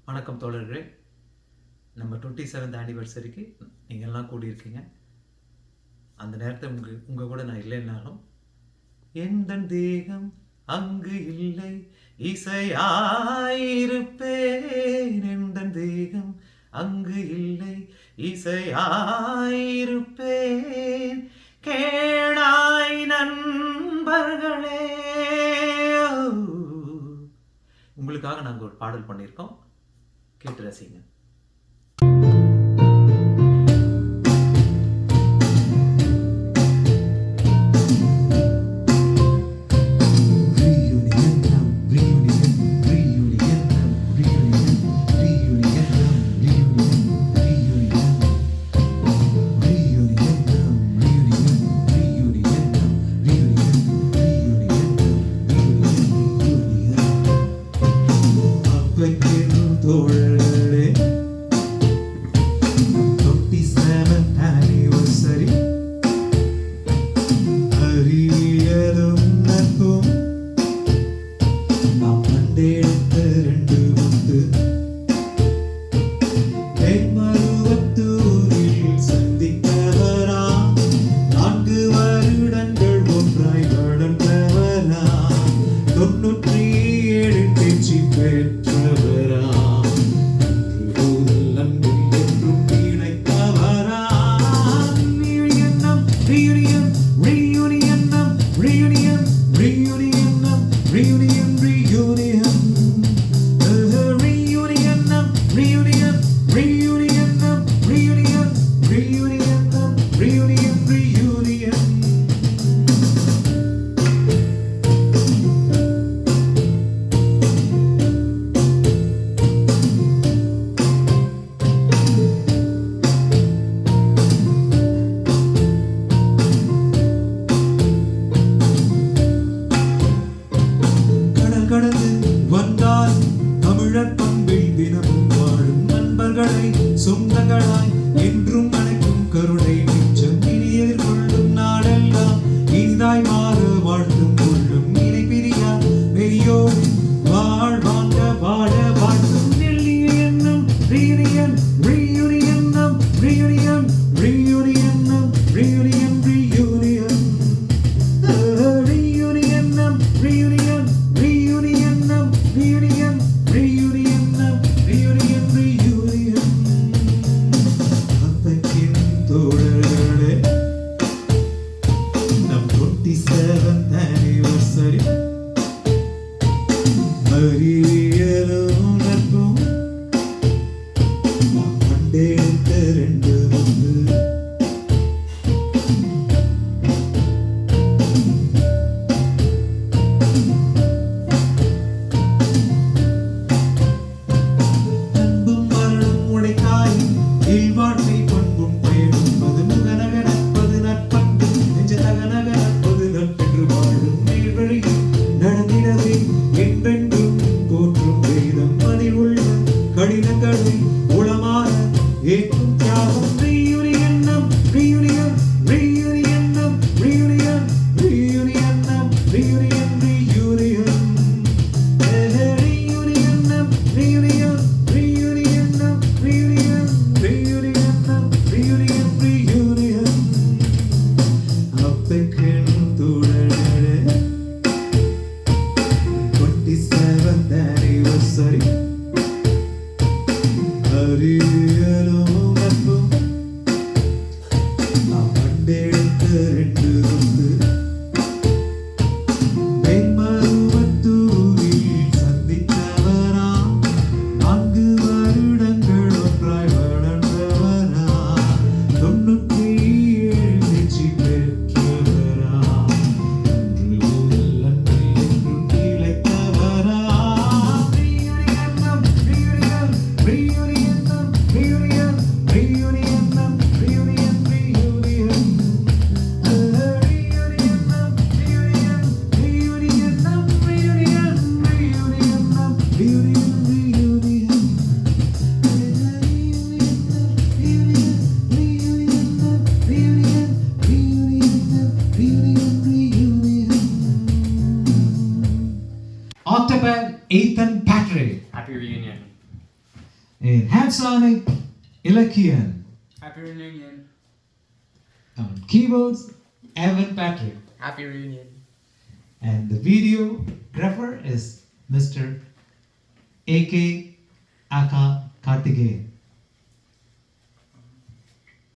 வணக்கம் தோழர்களே. நம்ம 27th ஆனிவர்சரிக்கு நீங்கள்லாம் கூடியிருக்கீங்க. அந்த நேரத்தை உங்கள் கூட நான் இல்லைன்னாலும் எந்தன் தேகம் அங்கு இல்லை இசையாயிருப்பேன். எந்தன் தேகம் அங்கு இல்லை இசையாயிருப்பேன். கேளாய் நண்பர்களே. உங்களுக்காக நாங்கள் ஒரு பாடல் பண்ணியிருக்கோம், கேட்டு ரசிங்க. தோழர்களே, 27th anniversary அறிவியலும் நட்பும் நாம் கண்டெடுத்த 2 முத்து மேல்மருவத்தூரில் சந்தித்தவரா 4 வருடங்கள் ஒன்றாய் வளர்ந்தவரா 97 தேர்ச்சி பெற்றவரா கடந்து வந்தால் தமிழர் பண்பில் தினமும் வாழும் நண்பர்களை சொந்தங்களாய் என்றும் அணைக்கும் கருணை மிச்சம் இனி எதிர்கொள்ளும் நாளெல்லாம் இனிதாய் மாற வாழ்த்தும் கொள்ளும் இணை பிரியா பெரியோர் வாழ்வாங்க வாழ வாழ்த்தும் நெல்லிய எண்ணம் reunion reunion reunion reunion reunion reunion And Hansonic Ilakian. Happy reunion. On keyboards, Evan Patrick. Happy reunion. And the videographer is Mr. A.K. Aka Karthikeyan.